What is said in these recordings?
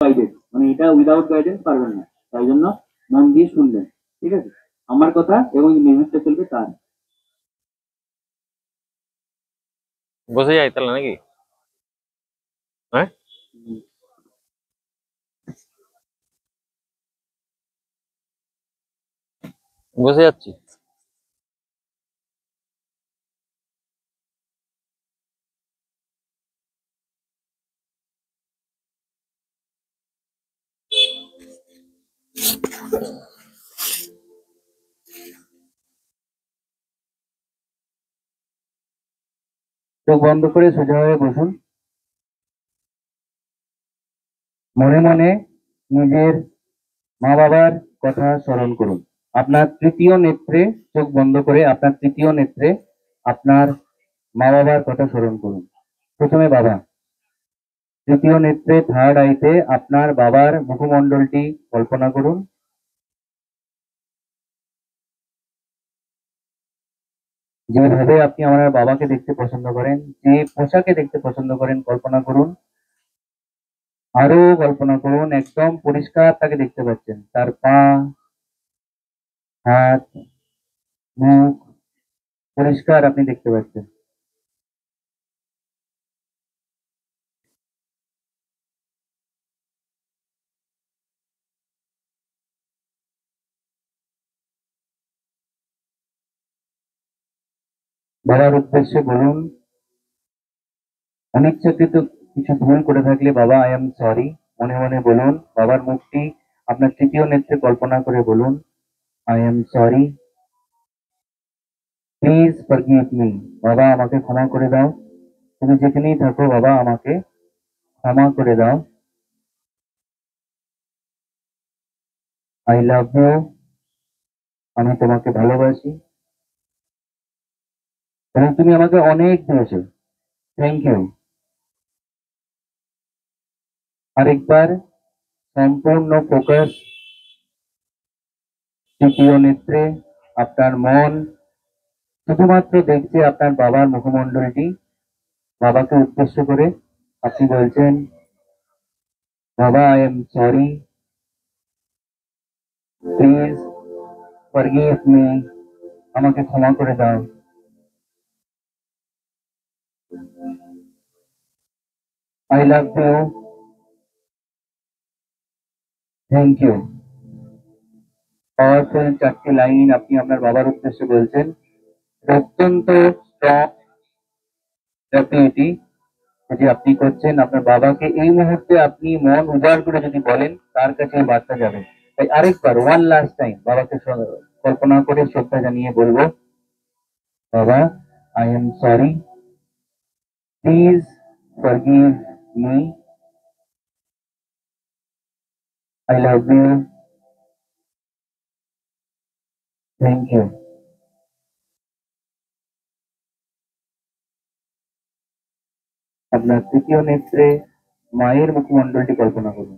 Guidance, মানে এটা without guidance পারবেন না। তাই জন্য মন দিয়ে শুনবেন, ঠিক আছে? আমার কথা এবং মিউজিকটা চলবে তার। বসে যাই তাহলে নাকি? হ্যাঁ, বসে যাচ্ছি। চোখ বন্ধ করে সোজা হয়ে বসুন। মনে মনে নিজের মা বাবার কথা স্মরণ করুন। আপনার তৃতীয় নেত্রে, চোখ বন্ধ করে আপনার তৃতীয় নেত্রে আপনার মা বাবার কথা স্মরণ করুন। প্রথমে বাবা, তৃতীয় নেত্রে থার্ড আইতে আপনার বাবার মুখমণ্ডলটি কল্পনা করুন। যেভাবে আপনি আমার বাবাকে দেখতে পছন্দ করেন, যে পোশাকে দেখতে পছন্দ করেন, কল্পনা করুন। আরো কল্পনা করুন একদম পরিষ্কার তাকে দেখতে পাচ্ছেন, তার পা, হাত, মুখ পরিষ্কার আপনি দেখতে পাচ্ছেন। বাবার উদ্দেশ্যে বলুন, অনিচ্ছাকৃত কিছু ভুল করে থাকলে বাবা আই এম সরি মনে মনে বলুন। বাবার মুখটি আপনার তৃতীয় নেত্রে কল্পনা করে বলুন, I am sorry, please forgive me. বাবা আমাকে ক্ষমা করে দাও, তুমি যেখানেই থাকো বাবা আমাকে ক্ষমা করে দাও। আই লাভ ইউ, আমি তোমাকে ভালোবাসি এবং তুমি আমাকে অনেক দিয়েছো, থ্যাংক ইউ। আরেকবার সম্পূর্ণ ফোকাস তৃতীয় নেত্রে। আপনার মন শুধুমাত্র দেখছে আপনার বাবার মুখমণ্ডলটি। বাবাকে উদ্দেশ্য করে আপনি বলছেন, বাবা I am sorry, please forgive me, আমাকে ক্ষমা করে দাও। I love you, thank you. Powerful চারটি লাইন আপনি আপনার বাবার উদ্দেশ্যে বলছেন। অত্যন্ত স্ট্রং এটি যদি আপনি করছেন, আপনার বাবাকে এই মুহূর্তে আপনি মন উজাড় করে যদি বলেন, তার কাছে এই বার্তা যাবে। তাই আরেকবার ওয়ান লাস্ট টাইম বাবাকে কল্পনা করে শ্রদ্ধা জানিয়ে বলবো, বাবা I am sorry, please forgive me, I love you, thank you. আপনার তৃতীয় নেত্রে মায়ের মুখমণ্ডলটি কল্পনা করুন।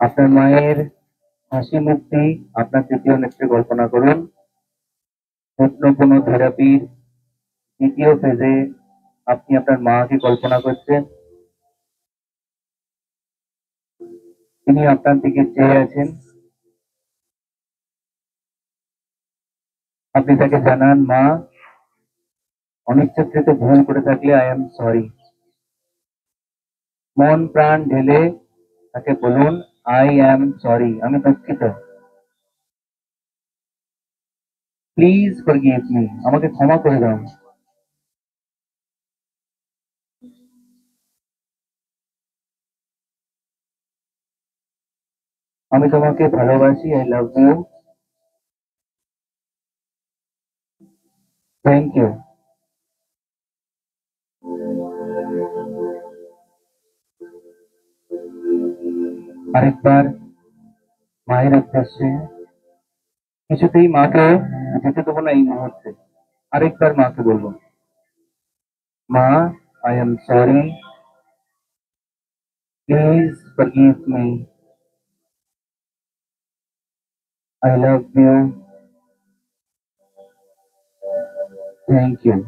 আপনার মায়ের হাসি মুখটি আপনার তৃতীয় নেত্রে কল্পনা করুন। কোনো থেরাপির দ্বিতীয় ফেজে আপনি আপনার মাকে কল্পনা করছেন, তিনি আপনার দিকে চেয়ে আছেন। আপনি তাকে জানান, মা অনিচ্ছাকৃত ভুল করে থাকলে আই এম সরি। মন প্রাণ ঢেলে তাকে বলুন, আই এম সরি, আমি দুঃখিত, প্লিজ ফরগিভ মি, আমাকে ক্ষমা করে দাও। আমি তোমাকে ভালোবাসি, I love you, thank you. আরেকবার মায়ের উদ্দেশ্যে, কিছুতেই মাকে যেতে দেবো না এই মুহূর্তে। আরেকবার মাকে বলবো, মা I am sorry, please forgive me, I love you, thank you.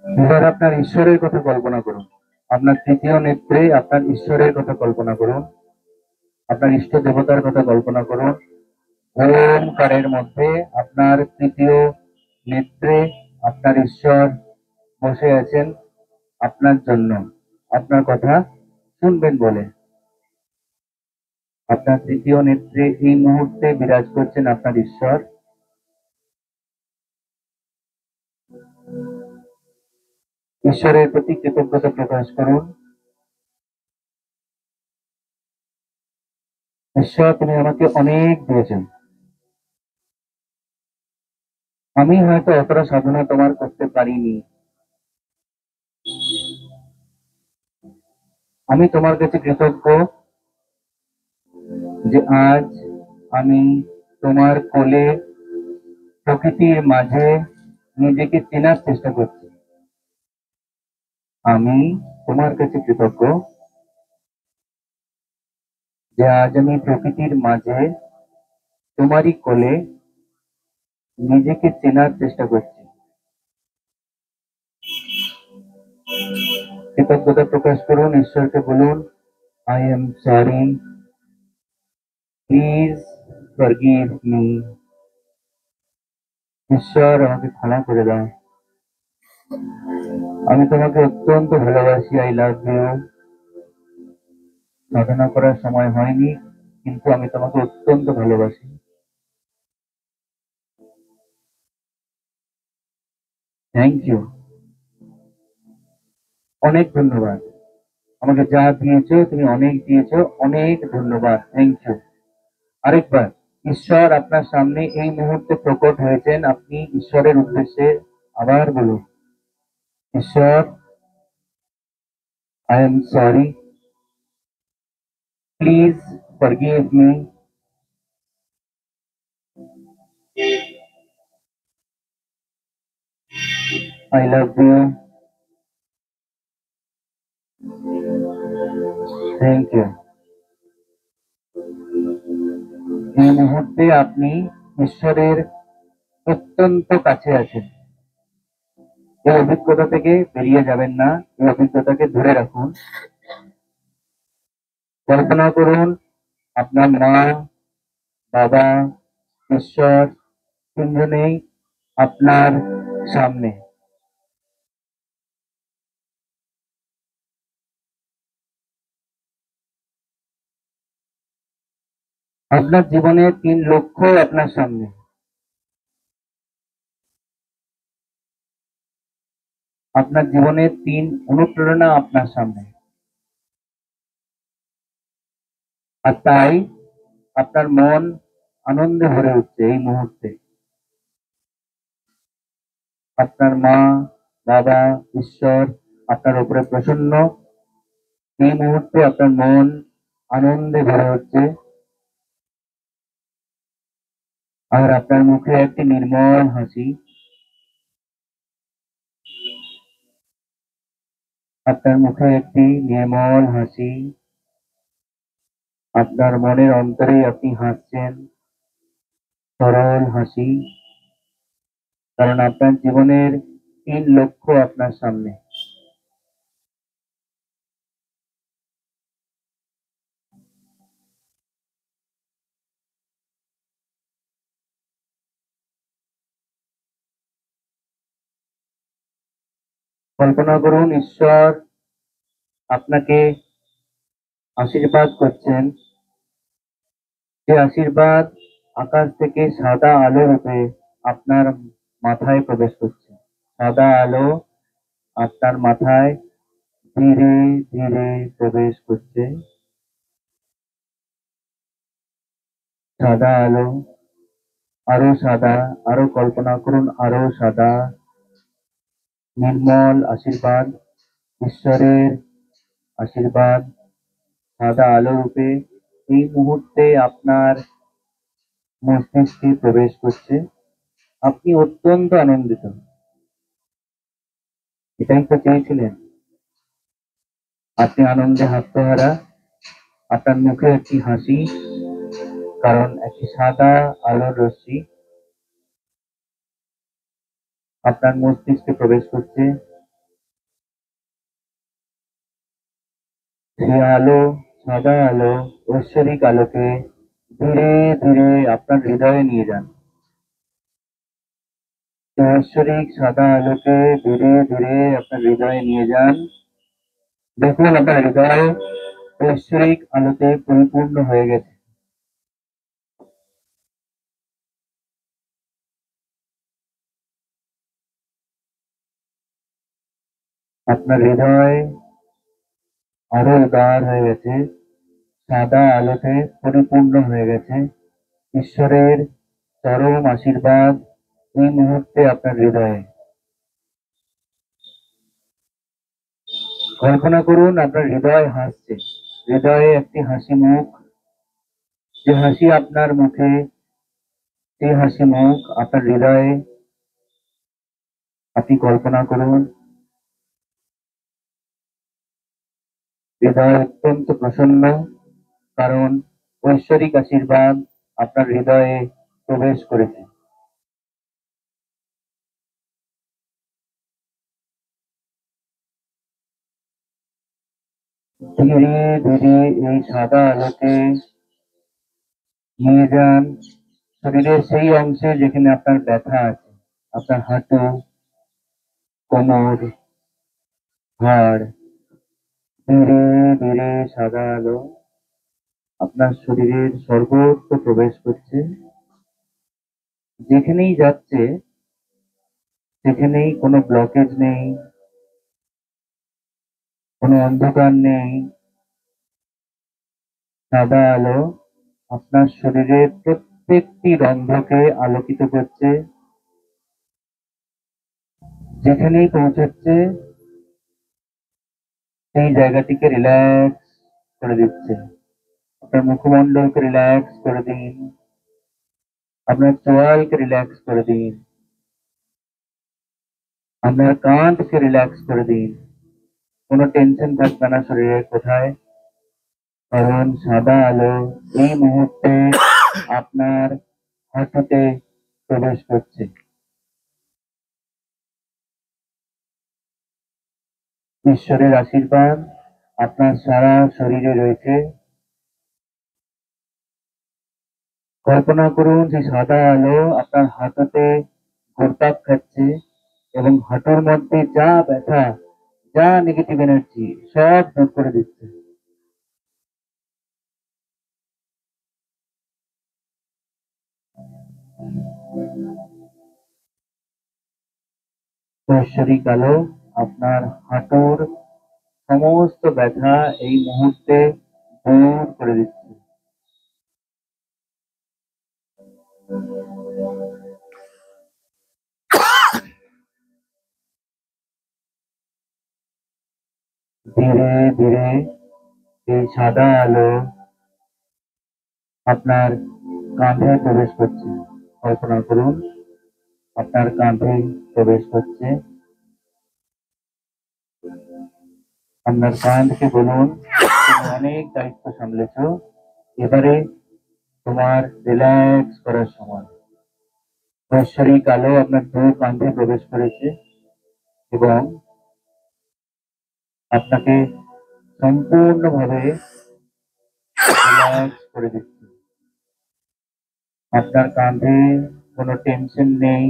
এবার আপনার ঈশ্বরের কথা কল্পনা করুন। আপনার তৃতীয় নেত্রে আপনার ঈশ্বরের কথা কল্পনা করুন। আপনার ইষ্ট দেবতার কথা কল্পনা করুন। ওমকারের মধ্যে আপনার তৃতীয় নেত্রে আপনার ঈশ্বর বসে আছেন আপনার জন্য, আপনার কথা শুনবেন বলে। আপনার তৃতীয় নেত্রে এই মুহূর্তে বিরাজ করছেন আপনার ঈশ্বর। ঈশ্বরের প্রতি কৃতজ্ঞতা প্রকাশ করুন। ঈশ্বর, তুমি আমাকে অনেক দিয়েছেন। আমি হয়তো অতটা সাধনা তোমার করতে পারিনি। আমি তোমার কাছে কৃতজ্ঞ যে আজ আমি তোমার কোলে প্রকৃতির মাঝে নিজেকে চেনার চেষ্টা করছি। আমি তোমার কাছে কৃতজ্ঞ যে আজ আমি প্রকৃতির মাঝে তোমারই কোলে নিজেকে চেনার চেষ্টা করছি। কৃতজ্ঞতা প্রকাশ করুন, ঈশ্বরকে বলুন, I am sorry, please forgive me. ঈশ্বর, আমাকে ক্ষমা করে দাও। আমি তোমাকে অত্যন্ত ভালোবাসি। I love you. সাধনা করার সময় হয়নি, কিন্তু আমি তোমাকে অত্যন্ত ভালোবাসি। থ্যাংক ইউ, অনেক ধন্যবাদ। আমাকে যা দিয়েছো তুমি অনেক দিয়েছো, অনেক ধন্যবাদ, থ্যাংক ইউ। আরেকবার, ঈশ্বর আপনার সামনে এই মুহূর্তে প্রকট হয়েছেন। আপনি ঈশ্বরের উদ্দেশ্যে আবার বলুন, ঈশ্বর, I am sorry, please forgive me. I love you. Thank you. এই মুহূর্তে আপনি ঈশ্বরের অত্যন্ত কাছে আছেন। এই অভিজ্ঞতা থেকে বেরিয়ে যাবেন না, এই অভিজ্ঞতাকে ধরে রাখুন। কল্পনা করুন আপনার মা, বাবা, ঈশ্বর তিনজনেই আপনার সামনে। আপনার জীবনের 3 লক্ষ্য আপনার সামনে। আপনার জীবনের 3 অনুপ্রেরণা আপনার সামনে। আর তাই আপনার মন আনন্দে ভরে উঠছে এই মুহূর্তে। আপনার মা, বাবা, ঈশ্বর আপনার উপরে প্রসন্ন। এই মুহূর্তে আপনার মন আনন্দে ভরে উঠছে। আর আপনার মুখে একটি নির্মল হাসি। আপনার মুখে একটি নির্মল হাসি। আপনার মনের অন্তরে আপনি হাসছেন, সরল হাসি। কারণ আপনার জীবনের 3 লক্ষ্য আপনার সামনে। কল্পনা করুন ঈশ্বর আপনাকে আশীর্বাদ করছেন। যে আশীর্বাদ আকাশ থেকে সাদা আলো রূপে আপনার মাথায় প্রবেশ করছে। সাদা আলো আপনার মাথায় ধীরে ধীরে প্রবেশ করছে। সাদা আলো, আরো সাদা, আরো কল্পনা করুন আরো সাদা। নির্মল আশীর্বাদ, ঈশ্বরের আশীর্বাদ সাদা আলো রূপে এই মুহূর্তে আপনার মস্তিষ্কে প্রবেশ করছে। আপনি অত্যন্ত আনন্দিত। এটাই তো চেয়েছিলেন। আপনি আনন্দে আত্মহারা। আপনার মুখে একটি হাসি, কারণ একটি সাদা আলোর রশ্মি আপনার মস্তিষ্কে প্রবেশ করছে। সেই আলো, সাদা আলো, ঐশ্বরিক আলোকে ধীরে ধীরে আপনার হৃদয়ে নিয়ে যান। সেই ঐশ্বরিক সাদা আলোকে ধীরে ধীরে আপনার হৃদয়ে নিয়ে যান। দেখুন আপনার হৃদয় ঐশ্বরিক আলোতে পরিপূর্ণ হয়ে গেছে। আপনার হৃদয় আরো উদার হয়ে গেছে, সাদা আলোতে পরিপূর্ণ হয়ে গেছে। ঈশ্বরের চরম আশীর্বাদ এই মুহূর্তে আপনার হৃদয়ে। কল্পনা করুন আপনার হৃদয় হাসছে, হৃদয়ে একটি হাসি মুখ, যে হাসি আপনার মুখে, সেই হাসি মুখ আপনার হৃদয়ে। আপনি কল্পনা করুন হৃদয় অত্যন্ত প্রসন্ন, কারণ ঐশ্বরিক আশীর্বাদ আপনার হৃদয়ে প্রবেশ করেছে। ধীরে ধীরে এই সাদা আলোকে নিয়ে যান শরীরের সেই অংশে যেখানে আপনার ব্যথা আছে, আপনার হাঁটু, কোমর, হাড়। ধীরে ধীরে সাদা আলো আপনার শরীরের সর্বত্র প্রবেশ করছে। যেখানেই যাচ্ছে সেখানেই কোনো ব্লকেজ নেই, কোনো অন্ধকার নেই। সাদা আলো আপনার শরীরের প্রত্যেকটি রন্ধ্রকে আলোকিত করছে। যেখানেই পৌঁছাচ্ছে সেই জায়গাটিকে রিল্যাক্স করে দিচ্ছে। আপনার মুখমণ্ডলকে রিল্যাক্স করে দিন, আপনার চোয়ালকে রিল্যাক্স করে দিন, আপনার কাঁধকে রিল্যাক্স করে দিন। কোনো টেনশন থাকবে না শরীরের কোথায়, কারণ সাদা আলো এই মুহূর্তে আপনার হাঁটুতে প্রবেশ করছে। ঈশ্বরের আশীর্বাদ আপনার সারা শরীরে রয়েছে। কল্পনা করুন সেই সাদা আলো আপনার হাঁটুতে ঘুরপাক খাচ্ছে এবং হাঁটুর মধ্যে যা ব্যথা, যা নেগেটিভ এনার্জি সব দূর করে দিচ্ছে। ঐশ্বরিক আলো আপনার হাঁটুর সমস্ত ব্যথা এই মুহূর্তে দূর করে দিচ্ছে। ধীরে ধীরে এই সাদা আলো আপনার কাঁধে প্রবেশ করছে। কল্পনা করুন আপনার কাঁধে প্রবেশ করছে। আপনার কাঁধকে বলুন, তুমি অনেক দায়িত্ব সামলেছো, এবারে তোমার রিল্যাক্স করার সময়। ঐশ্বরিক আলো আপনার দু কাঁধে প্রবেশ করেছে এবং আপনাকে সম্পূর্ণভাবে রিল্যাক্স করে দিচ্ছে। আপনার কাঁধে কোনো টেনশন নেই,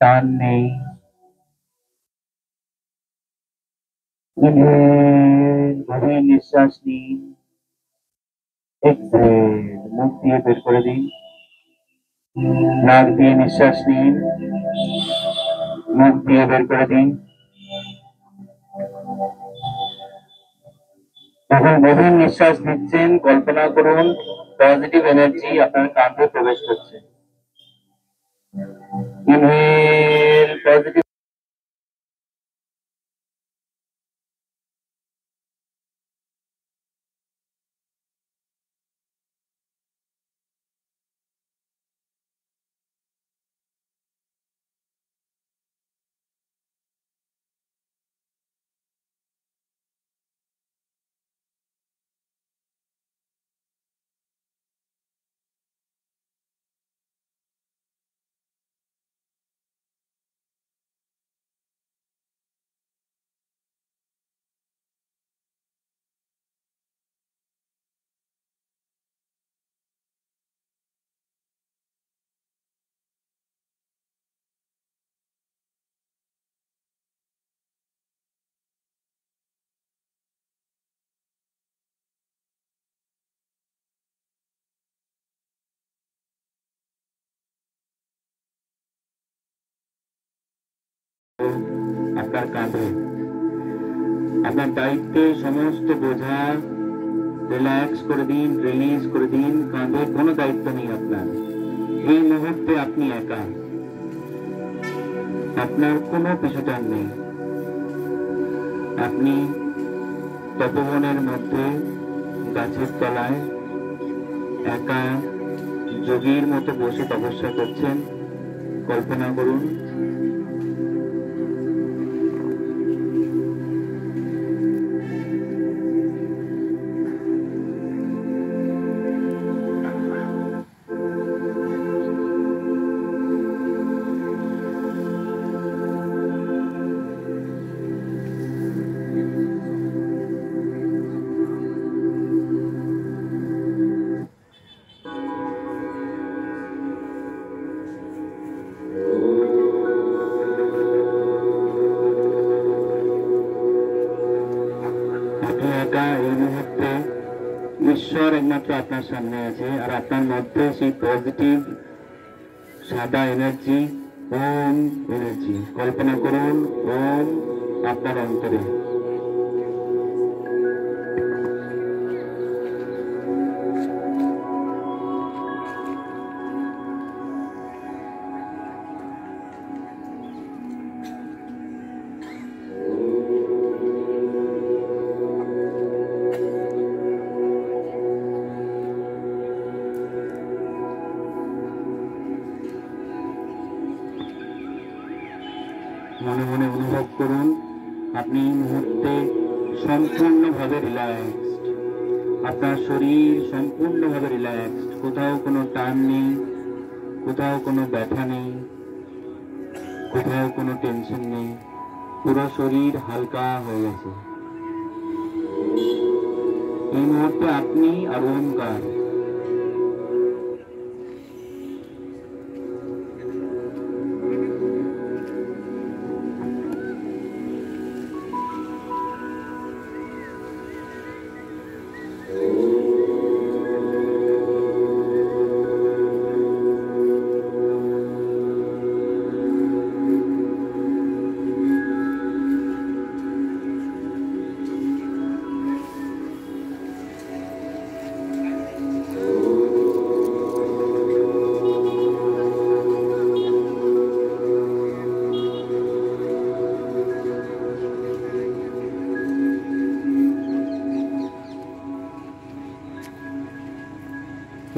টান নেই। গভীর নিঃশ্বাস নিন, এক্সহেল মুখ দিয়ে বের করে দিন। নাক দিয়ে নিঃশ্বাস নিন, মুখ দিয়ে বের করে দিন। যখন গভীর নিঃশ্বাস নিচ্ছেন কল্পনা করুন পজিটিভ এনার্জি আপনার কাঁধে প্রবেশ করছে। ইনহেল পজিটিভ আপনার কাঁধে। আপনার দায়িত্বে সমস্ত বোঝা রিল্যাক্স করে দিন, রিলিজ করে দিন। কাঁধে কোনো দায়িত্ব নেই আপনার। এই মুহূর্তে আপনি একা, আপনার কোনো পিছুটান নেই। আপনি তপবনের মধ্যে গাছের তলায় একা যোগীর মতো বসে তপস্যা করছেন। কল্পনা করুন এই মুহূর্তে ঈশ্বর একমাত্র আপনার সামনে আছে, আর আপনার মধ্যে সেই পজিটিভ সাদা এনার্জি, ওম এনার্জি। কল্পনা করুন ওম আপনার অন্তরে। মনে মনে অনুভব করুন আপনি এই মুহূর্তে সম্পূর্ণভাবে রিল্যাক্সড। আপনার শরীর সম্পূর্ণভাবে রিল্যাক্সড। কোথাও কোনো টান নেই, কোথাও কোনো ব্যথা নেই, কোথাও কোনো টেনশন নেই। পুরো শরীর হালকা হয়ে গেছে। এই মুহূর্তে আপনি আর ওমকার।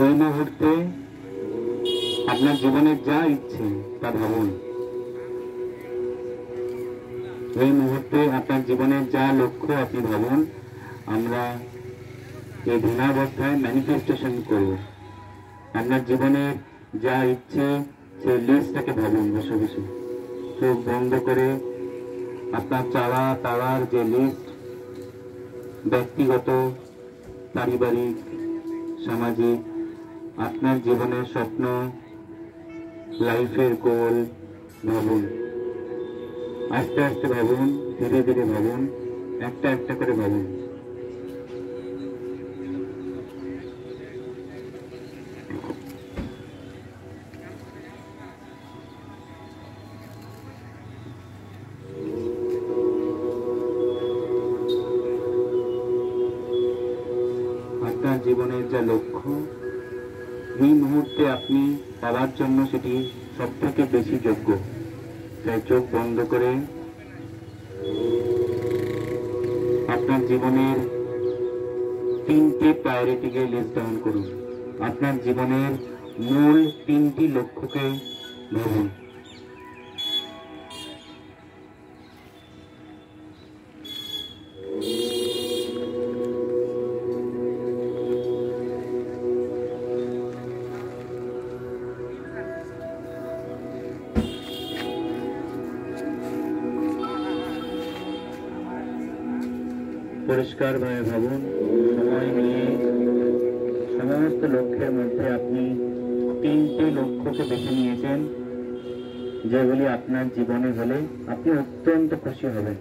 এই মুহূর্তে আপনার জীবনের যা ইচ্ছে তা ভাবুন। এই মুহূর্তে আপনার জীবনের যা লক্ষ্য আপনি ভাবুন। আমরা এই ধ্যানাবস্থায় ম্যানিফেস্টেশন করব। আপনার জীবনের যা ইচ্ছে সেই লিস্টটাকে ভাবুন বসে বসে, চোখ বন্ধ করে। আপনার চাওয়া পাওয়ার যে লিস্ট, ব্যক্তিগত, পারিবারিক, সামাজিক, আপনার জীবনের স্বপ্ন, লাইফের গোল ভাবুন। আস্তে আস্তে ভাবুন, ধীরে ধীরে ভাবুন, একটা একটা করে ভাবুন। আপনার জীবনের যা লক্ষ্য এই মুহূর্তে আপনি পাওয়ার জন্য সেটি সব থেকে বেশি যোগ্য। তাই চোখ বন্ধ করে আপনার জীবনের 3টে প্রায়োরিটিকে লিস্ট ডাউন করুন। আপনার জীবনের মূল 3টি লক্ষ্যকে ভাবুন। পরিষ্কারভাবে ভাবুন, সময় নিয়ে সমস্ত লক্ষ্যের মধ্যে আপনি 3টে লক্ষ্যকে বেছে নিয়েছেন, যেগুলি আপনার জীবনে হলে আপনি অত্যন্ত খুশি হবেন।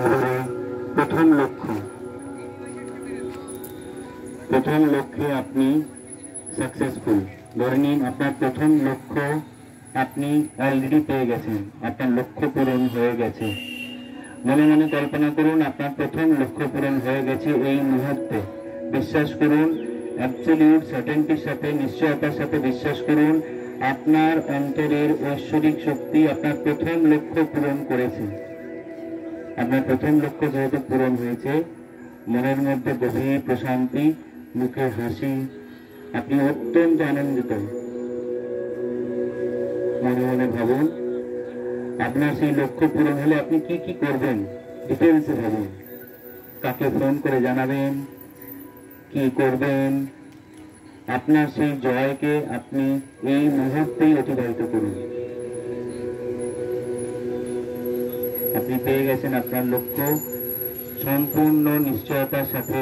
এবারে প্রথম লক্ষ্যে আপনি সাকসেসফুল। ধরে নিন আপনার প্রথম লক্ষ্য আপনি অলরেডি পেয়ে গেছেন, আপনার লক্ষ্য পূরণ হয়ে গেছে। মনে মনে কল্পনা করুন আপনার প্রথম লক্ষ্য পূরণ হয়ে গেছে এই মুহূর্তে। বিশ্বাস করুন, অ্যাবসলিউট সার্টেনটির সাথে, নিশ্চয়তার সাথে বিশ্বাস করুন, আপনার অন্তরের ঐশ্বরিক শক্তি আপনার প্রথম লক্ষ্য পূরণ করেছে। আপনার প্রথম লক্ষ্য যেহেতু পূরণ হয়েছে, মনের মধ্যে গভীর প্রশান্তি, মুখে হাসি, আপনি অত্যন্ত আনন্দিত। মনে মনে ভাবুন আপনার সেই লক্ষ্য পূরণ হলে আপনি কি কি করবেন, ডিটেলসে ভাবুন। কাকে ফোন করে জানাবেন, কি করবেন। আপনার সেই জয়কে আপনি এই মুহূর্তেই অতিবাহিত করুন। আপনি পেয়ে গেছেন আপনার লক্ষ্য, সম্পূর্ণ নিশ্চয়তার সাথে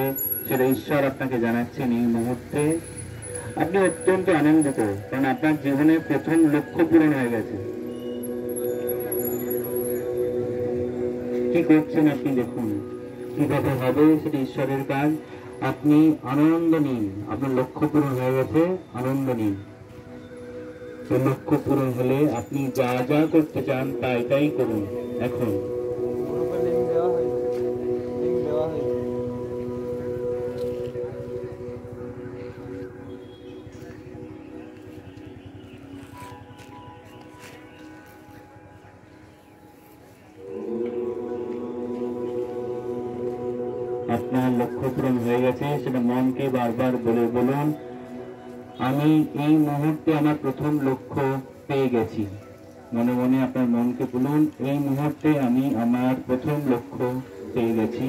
সেটা ঈশ্বর আপনাকে জানাচ্ছেন এই মুহূর্তে। আপনি অত্যন্ত আনন্দিত, কারণ আপনার জীবনের প্রথম লক্ষ্য পূরণ হয়ে গেছে। কি করছেন আপনি দেখুন, কিভাবে হবে সেটা ঈশ্বরের কাজ। আপনি আনন্দ নিন, আপনার লক্ষ্য পূরণ হয়ে গেছে, আনন্দ নিন। সেই লক্ষ্য পূরণ হলে আপনি যা যা করতে চান তাই করুন। এখন আপনার লক্ষ্য পূরণ হয়ে গেছে, সেটা মনকে বারবার বলে বলুন, আমি এই মুহূর্তে আমার প্রথম লক্ষ্য পেয়ে গেছি। মনে মনে আপনার মনকে বলুন, এই মুহূর্তে আমি আমার প্রথম লক্ষ্য পেয়ে গেছি।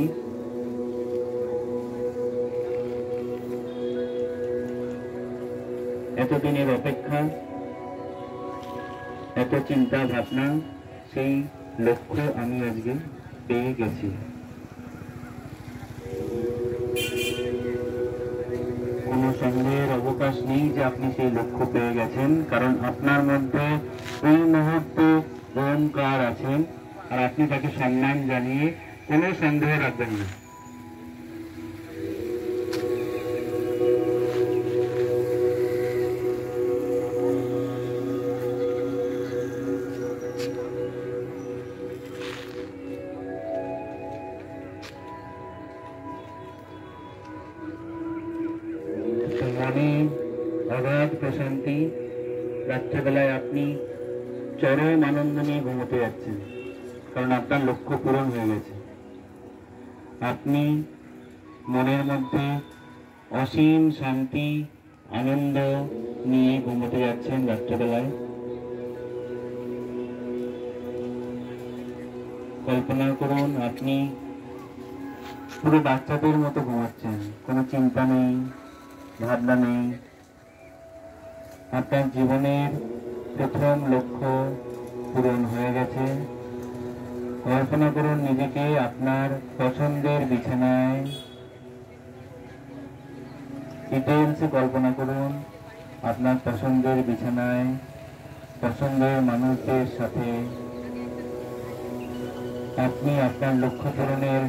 এতদিনের অপেক্ষা, এত চিন্তা ভাবনা, সেই লক্ষ্য আমি আজকে পেয়ে গেছি। কোনো সন্দেহের অবকাশ নেই যে আপনি সেই লক্ষ্য পেয়ে গেছেন, কারণ আপনার মধ্যে এই মুহূর্তে ওমকার আছেন, আর আপনি তাকে সম্মান জানিয়ে কোনো সন্দেহ রাখবেন না। মনে অগাধ প্রশান্তি, রাত্রেবেলায় আপনি চরম আনন্দ নিয়ে ঘুমোতে যাচ্ছেন, কারণ আপনার লক্ষ্য পূরণ হয়ে গেছে। আপনি মনের মধ্যে অসীম শান্তি, আনন্দ নিয়ে ঘুমোতে যাচ্ছেন রাত্রেবেলায়। কল্পনা করুন আপনি পুরো বাচ্চাদের মতো ঘুমাচ্ছেন, কোনো চিন্তা নেই, ভাবনা নেই। আপনার জীবনের প্রথম লক্ষ্য পূরণ হয়ে গেছে। কল্পনা করুন নিজেকে আপনার পছন্দের বিছানায়, ডিটেলসে কল্পনা করুন আপনার পছন্দের বিছানায়, পছন্দের মানুষদের সাথে আপনি আপনার লক্ষ্য পূরণের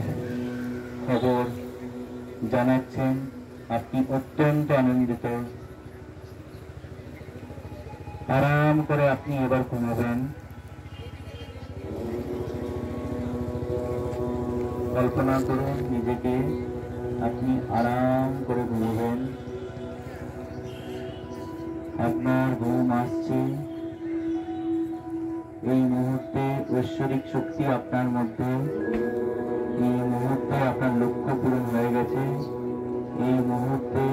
খবর জানাচ্ছেন। আপনি অত্যন্ত আনন্দিত। আরাম করে আপনি এবার ঘুমাবেন। কল্পনা করুন নিজেকে আপনি আরাম করে ঘুমাবেন। আপনার ঘুম আসছে। এই মুহূর্তে ঐশ্বরিক শক্তি আপনার মধ্যে, এই মুহূর্তে আপনার লক্ষ্য পূরণ হয়ে গেছে। এই মুহূর্তে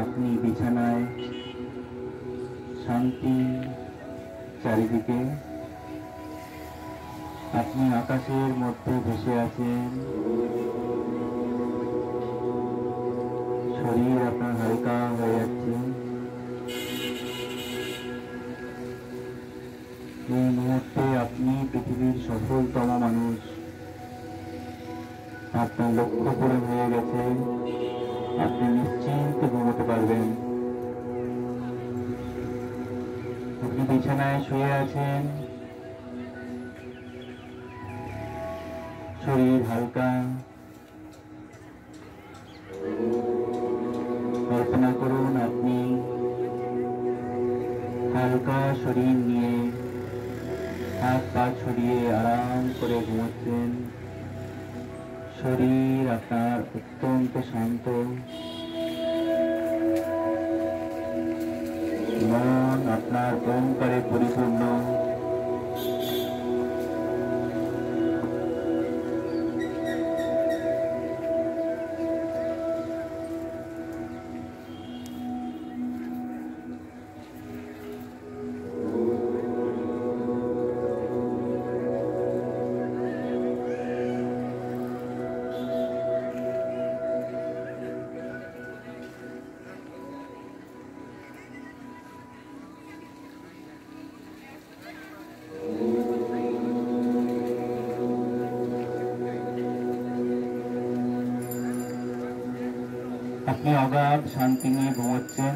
আপনি বিছানায়, শান্তি চারিদিকে, আপনি আকাশের মধ্যে ভেসে আছেন। শরীর আপনার হালকা হয়ে যাচ্ছে। এই মুহূর্তে আপনি পৃথিবীর সফলতম মানুষ। আপনার লক্ষ্য পূরণ হয়ে গেছে। আপনি নিশ্চিন্তে ঘুমোতে পারবেন। আপনি বিছানায় শুয়ে আছেন। শরীর হালকা। কল্পনা করুন আপনি হালকা শরীর নিয়ে হাত পা ছড়িয়ে আরাম করে ঘুমাচ্ছেন। শরীর আপনার অত্যন্ত শান্ত, মন আপনার ওঙ্কারে পরিপূর্ণ। আপনি অগাধ শান্তি নিয়ে ঘুমাচ্ছেন,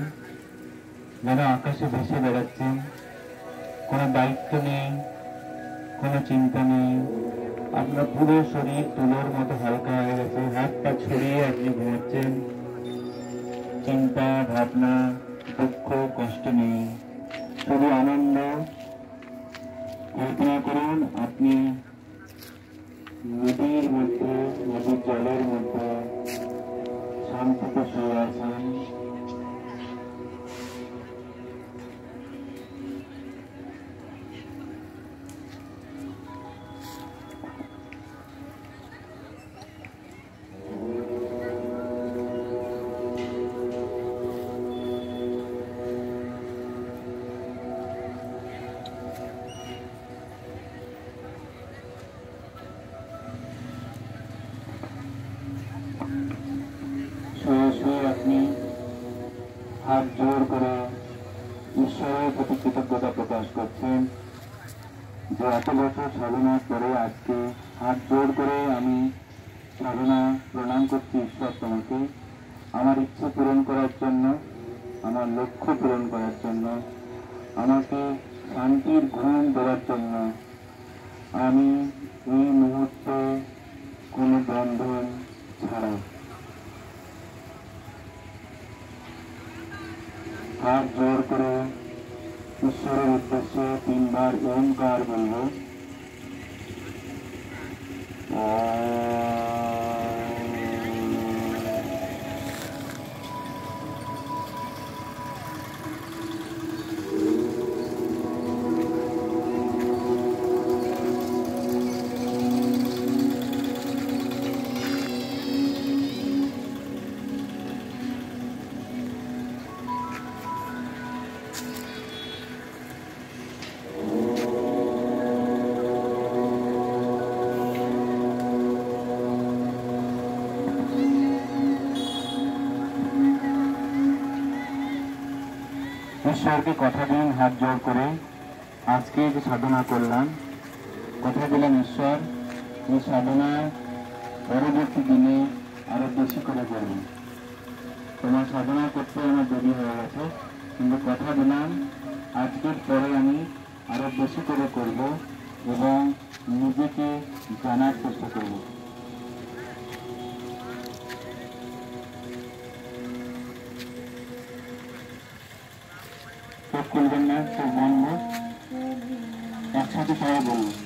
যেন আকাশে ভেসে বেড়াচ্ছেন। কোনো দায়িত্ব নেই, কোনো চিন্তা নেই। আপনার পুরো শরীর তুলোর মতো হালকা হয়ে গেছে। হাত পা ছড়িয়ে আপনি ঘুমাচ্ছেন। চিন্তা ভাবনা দুঃখ কষ্ট নেই, শুধু আনন্দ। কল্পনা করুন আপনি নদীর মধ্যে, নদীর জলের মধ্যে শান্তিতে শুয়ে আছেন। শুয়ে শুয়ে আপনি হাত জোর করে ঈশ্বরের প্রতি কৃতজ্ঞতা প্রকাশ করছেন যে এত বছর সাধনার পরে আজকে হাত জোর করে আমি সাধনা প্রণাম করছি ঈশ্বর তোমাকে, আমার ইচ্ছে পূরণ করার জন্য, আমার লক্ষ্য পূরণ করার জন্য, আমাকে শান্তির ঘুম দেওয়ার জন্য। আমি এই মুহূর্তে কোনো বন্ধন ছাড়া হাত জোর করে ঈশ্বরের উদ্দেশ্যে 3 বার ওমকার বলব। ঈশ্বরকে কথা দিন হাত জোর করে, আজকে যে সাধনা করলাম, কথা দিলাম ঈশ্বর এই সাধনা পরবর্তী দিনে আরো বেশি করে করব। তোমার সাধনা করতে আমার দেরি হয়ে গেছে, কিন্তু কথা দিলাম আজকের পরে আমি আরো বেশি করে করব এবং নিজেকে জানার চেষ্টা করব। চোখ খুলবেন না, চোখ বন্ধ, একসাথে সবাই বলবো।